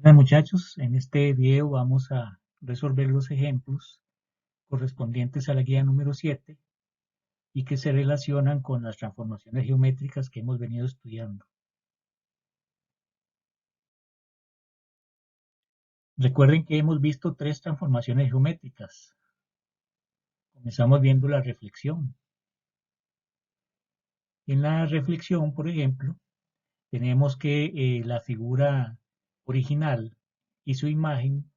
Buenas muchachos, en este video vamos a resolver los ejemplos correspondientes a la guía número 7 y que se relacionan con las transformaciones geométricas que hemos venido estudiando. Recuerden que hemos visto tres transformaciones geométricas. Comenzamos viendo la reflexión. En la reflexión, por ejemplo, tenemos que la figura original y su imagen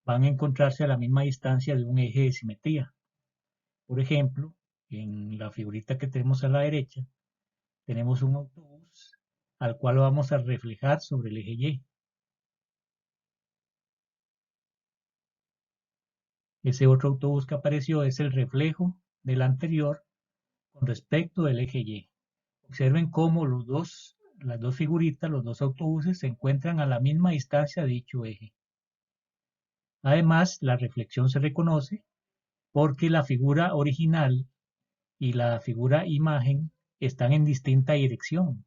van a encontrarse a la misma distancia de un eje de simetría. Por ejemplo, en la figurita que tenemos a la derecha, tenemos un autobús al cual lo vamos a reflejar sobre el eje Y. Ese otro autobús que apareció es el reflejo del anterior con respecto del eje Y. Observen cómo las dos figuritas, los dos autobuses se encuentran a la misma distancia de dicho eje. Además, la reflexión se reconoce porque la figura original y la figura imagen están en distinta dirección.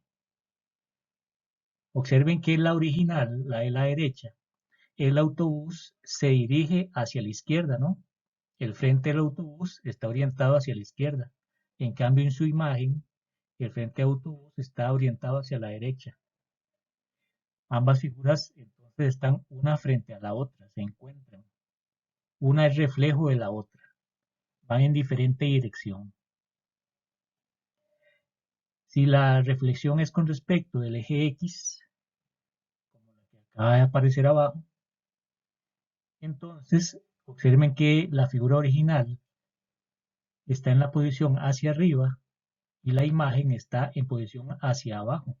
Observen que la original, la de la derecha, el autobús se dirige hacia la izquierda, ¿no? El frente del autobús está orientado hacia la izquierda. En cambio, en su imagen, el frente del autobús está orientado hacia la derecha. Ambas figuras entonces están una frente a la otra, se encuentran. Una es reflejo de la otra. Van en diferente dirección. Si la reflexión es con respecto del eje X, como la que acaba de aparecer abajo, entonces observen que la figura original está en la posición hacia arriba y la imagen está en posición hacia abajo,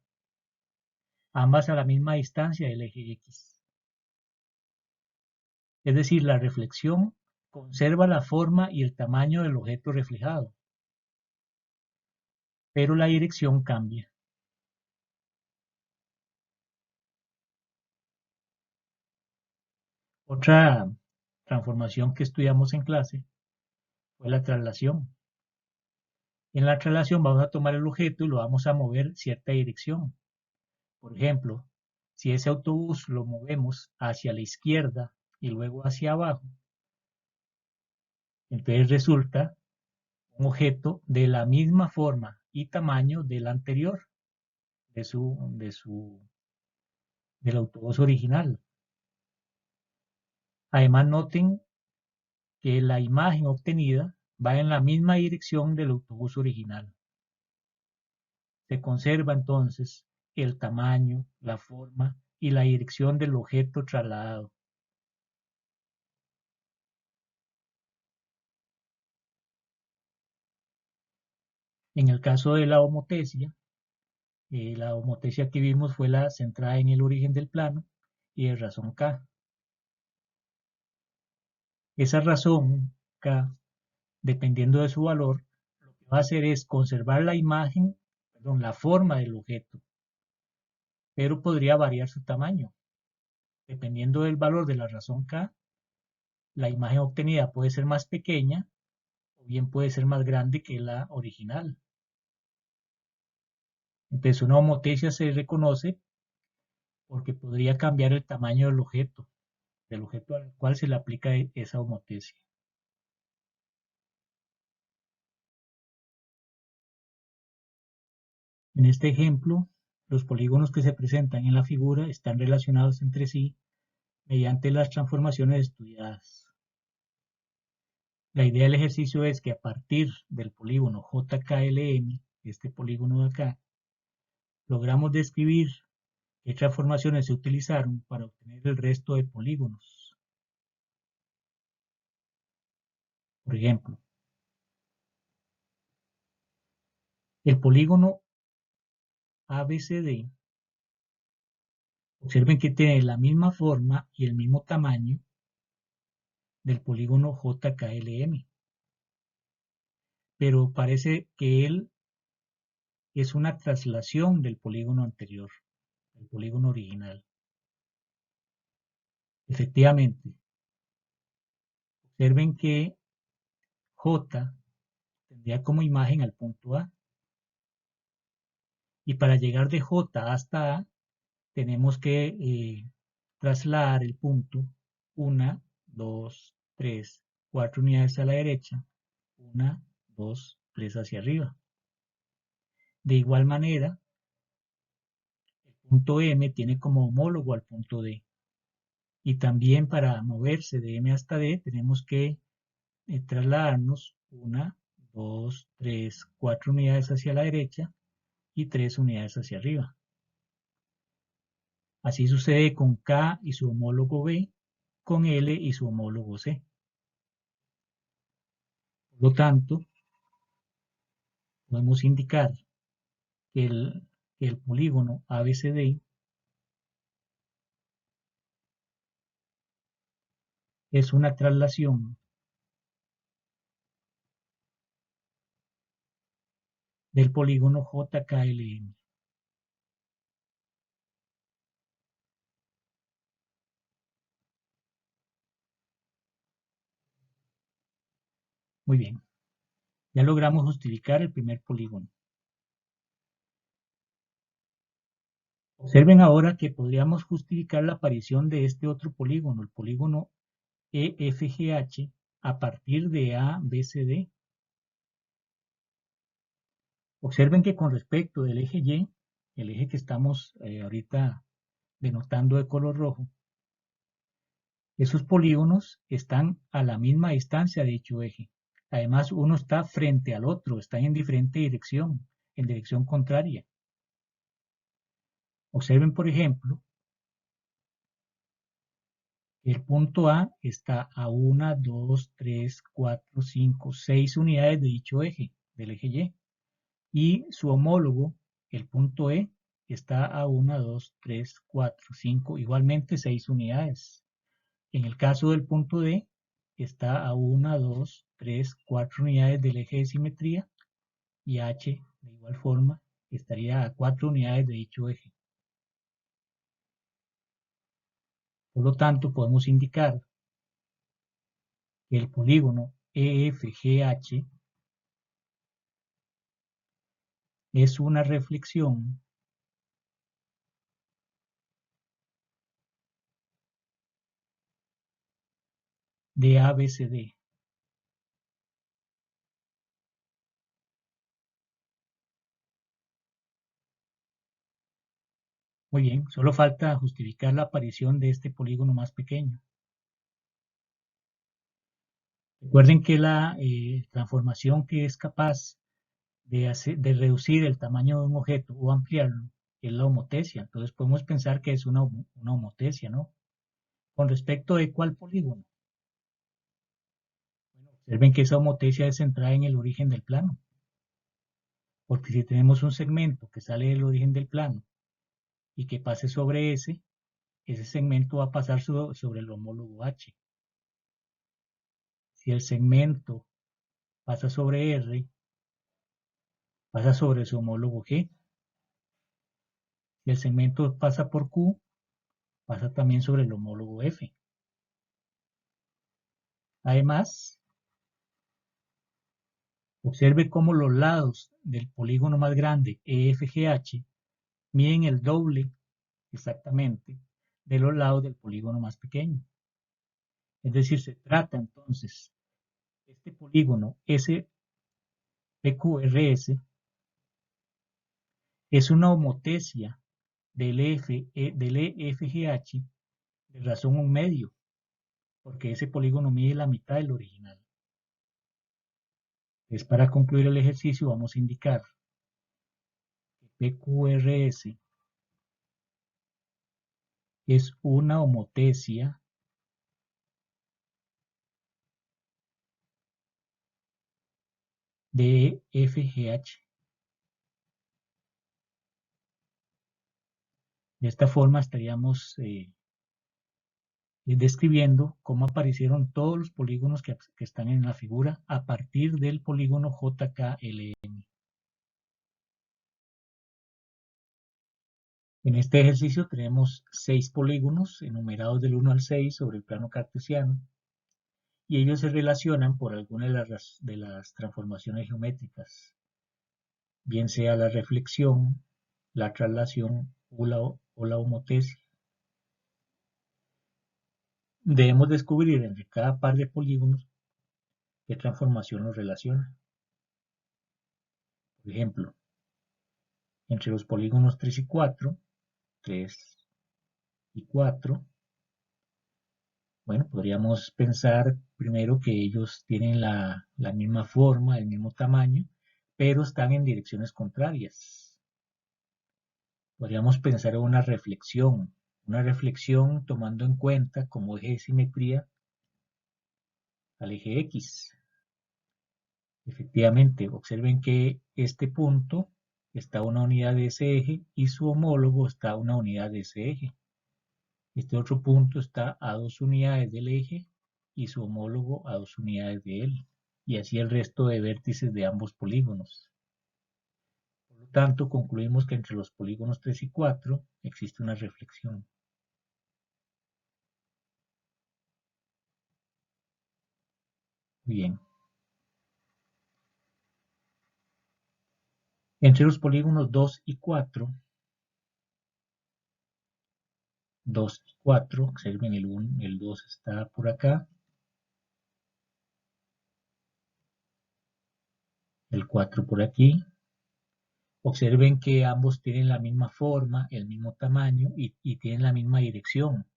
ambas a la misma distancia del eje X. Es decir, la reflexión conserva la forma y el tamaño del objeto reflejado, pero la dirección cambia. Otra transformación que estudiamos en clase fue la traslación. En la traslación vamos a tomar el objeto y lo vamos a mover cierta dirección. Por ejemplo, si ese autobús lo movemos hacia la izquierda y luego hacia abajo, entonces resulta un objeto de la misma forma y tamaño del anterior, del autobús original. Además, noten que la imagen obtenida va en la misma dirección del autobús original. Se conserva entonces el tamaño, la forma y la dirección del objeto trasladado. En el caso de la homotesia que vimos fue la centrada en el origen del plano y de razón K. Esa razón K, dependiendo de su valor, lo que va a hacer es conservar la imagen, perdón, la forma del objeto, pero podría variar su tamaño. Dependiendo del valor de la razón K, la imagen obtenida puede ser más pequeña o bien puede ser más grande que la original. Entonces una homotesia se reconoce porque podría cambiar el tamaño del objeto al cual se le aplica esa homotesia. En este ejemplo, los polígonos que se presentan en la figura están relacionados entre sí mediante las transformaciones estudiadas. La idea del ejercicio es que a partir del polígono JKLM, este polígono de acá, logramos describir qué transformaciones se utilizaron para obtener el resto de polígonos. Por ejemplo, el polígono ABCD, observen que tiene la misma forma y el mismo tamaño del polígono JKLM, pero parece que él es una traslación del polígono anterior, del polígono original. Efectivamente, observen que J tendría como imagen al punto A, y para llegar de J hasta A tenemos que trasladar el punto 1, 2, 3, 4 unidades a la derecha, 1, 2, 3 hacia arriba. De igual manera, el punto M tiene como homólogo al punto D. Y también para moverse de M hasta D tenemos que trasladarnos 1, 2, 3, 4 unidades hacia la derecha y 3 unidades hacia arriba. Así sucede con K y su homólogo B, con L y su homólogo C. Por lo tanto, podemos indicar que el polígono ABCD es una traslación del polígono JKLM. Muy bien, ya logramos justificar el primer polígono. Observen ahora que podríamos justificar la aparición de este otro polígono, el polígono EFGH, a partir de ABCD. Observen que con respecto del eje Y, el eje que estamos ahorita denotando de color rojo, esos polígonos están a la misma distancia de dicho eje. Además, uno está frente al otro, están en diferente dirección, en dirección contraria. Observen, por ejemplo, que el punto A está a 1, 2, 3, 4, 5, 6 unidades de dicho eje, del eje Y. Y su homólogo, el punto E, está a 1, 2, 3, 4, 5, igualmente 6 unidades. En el caso del punto D, está a 1, 2, 3, 4 unidades del eje de simetría y H, de igual forma, estaría a 4 unidades de dicho eje. Por lo tanto, podemos indicar que el polígono EFGH es una reflexión de ABCD. Muy bien, solo falta justificar la aparición de este polígono más pequeño. Recuerden que la transformación que es capaz de reducir el tamaño de un objeto o ampliarlo es la homotecia. Entonces podemos pensar que es una homotecia, ¿no? Con respecto de cuál polígono. Bueno, observen que esa homotecia es centrada en el origen del plano. Porque si tenemos un segmento que sale del origen del plano y que pase sobre ese segmento va a pasar sobre el homólogo H. Si el segmento pasa sobre R, pasa sobre su homólogo G. Si el segmento pasa por Q, pasa también sobre el homólogo F. Además, observe cómo los lados del polígono más grande, EFGH, miden el doble exactamente de los lados del polígono más pequeño. Es decir, se trata entonces, este polígono SPQRS es una homotecia del EFGH de razón 1/2, porque ese polígono mide la mitad del original. Entonces, para concluir el ejercicio, vamos a indicar que PQRS es una homotecia de FGH. De esta forma estaríamos describiendo cómo aparecieron todos los polígonos que están en la figura a partir del polígono JKLM. En este ejercicio tenemos 6 polígonos enumerados del 1 al 6 sobre el plano cartesiano y ellos se relacionan por alguna de las transformaciones geométricas, bien sea la reflexión, la traslación o la homotecia. debemos descubrir entre cada par de polígonos qué transformación los relaciona. Por ejemplo, entre los polígonos 3 y 4, 3 y 4, bueno, podríamos pensar primero que ellos tienen la misma forma, el mismo tamaño, pero están en direcciones contrarias. Podríamos pensar en una reflexión tomando en cuenta como eje de simetría al eje X. Efectivamente, observen que este punto está a una unidad de ese eje y su homólogo está a una unidad de ese eje. Este otro punto está a 2 unidades del eje y su homólogo a 2 unidades de él. Y así el resto de vértices de ambos polígonos. Por lo tanto, concluimos que entre los polígonos 3 y 4 existe una reflexión. Bien. Entre los polígonos 2 y 4, 2 y 4, observen el 2 está por acá, el 4 por aquí. Observen que ambos tienen la misma forma, el mismo tamaño y tienen la misma dirección.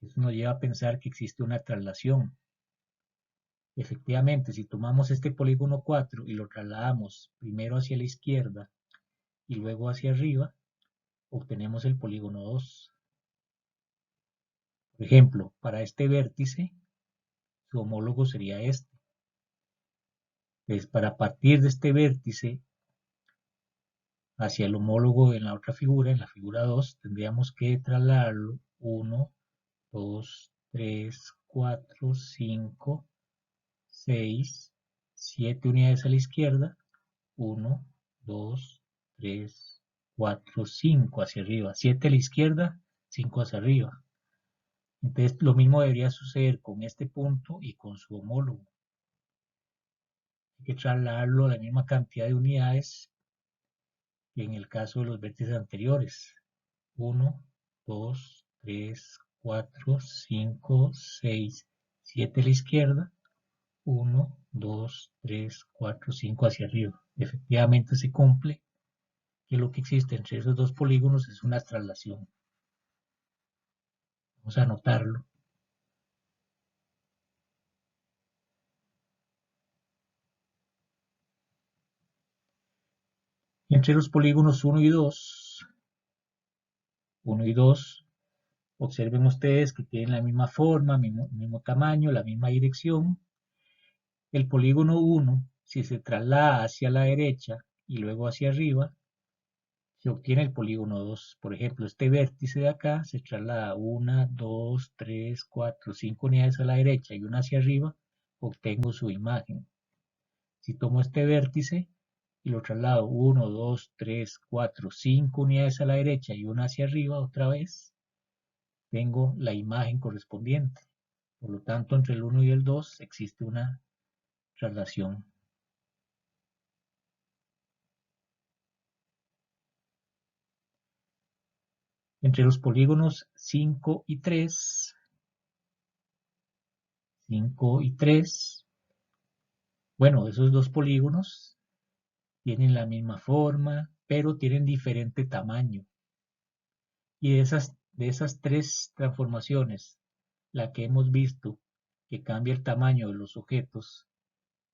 Eso nos lleva a pensar que existe una traslación. Efectivamente, si tomamos este polígono 4 y lo trasladamos primero hacia la izquierda y luego hacia arriba, obtenemos el polígono 2. Por ejemplo, para este vértice, su homólogo sería este. Entonces, para partir de este vértice hacia el homólogo en la otra figura, en la figura 2, tendríamos que trasladarlo 1, 2, 3, 4, 5, 6, 7 unidades a la izquierda, 1, 2, 3, 4, 5 hacia arriba, 7 a la izquierda, 5 hacia arriba. Entonces lo mismo debería suceder con este punto y con su homólogo. Hay que trasladarlo a la misma cantidad de unidades que en el caso de los vértices anteriores. 1, 2, 3, 4, 5, 6, 7 a la izquierda, 1, 2, 3, 4, 5 hacia arriba. Efectivamente se cumple que lo que existe entre esos dos polígonos es una traslación. Vamos a anotarlo. Entre los polígonos 1 y 2, observen ustedes que tienen la misma forma, mismo tamaño, la misma dirección. El polígono 1, si se traslada hacia la derecha y luego hacia arriba, se obtiene el polígono 2. Por ejemplo, este vértice de acá se traslada 1, 2, 3, 4, 5 unidades a la derecha y una hacia arriba, obtengo su imagen. Si tomo este vértice y lo traslado 1, 2, 3, 4, 5 unidades a la derecha y una hacia arriba otra vez, tengo la imagen correspondiente. Por lo tanto, entre el 1 y el 2 existe una traslación. Entre los polígonos 5 y 3, bueno, esos dos polígonos tienen la misma forma, pero tienen diferente tamaño. Y de esas tres transformaciones, la que hemos visto, que cambia el tamaño de los objetos,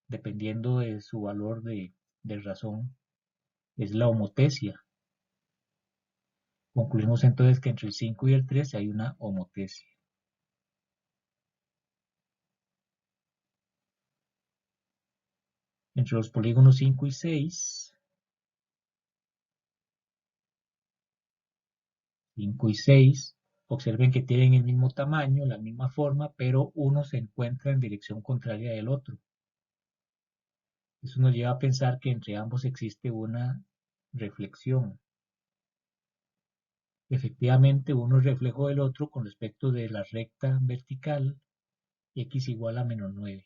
dependiendo de su valor de razón, es la homotesia. Concluimos entonces que entre el 5 y el 3 hay una homotesia. Entre los polígonos 5 y 6, 5 y 6, observen que tienen el mismo tamaño, la misma forma, pero uno se encuentra en dirección contraria del otro. Eso nos lleva a pensar que entre ambos existe una reflexión. Efectivamente, uno es reflejo del otro con respecto de la recta vertical x igual a menos 9.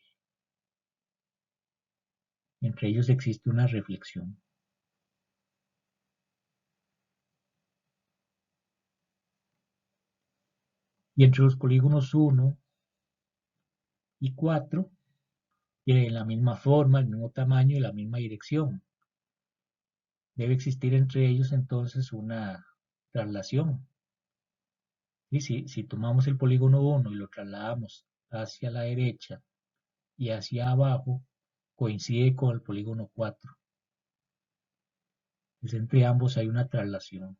Entre ellos existe una reflexión. Y entre los polígonos 1 y 4 tienen la misma forma, el mismo tamaño y la misma dirección. Debe existir entre ellos entonces una traslación. Y si tomamos el polígono 1 y lo trasladamos hacia la derecha y hacia abajo, coincide con el polígono 4. Pues entre ambos hay una traslación.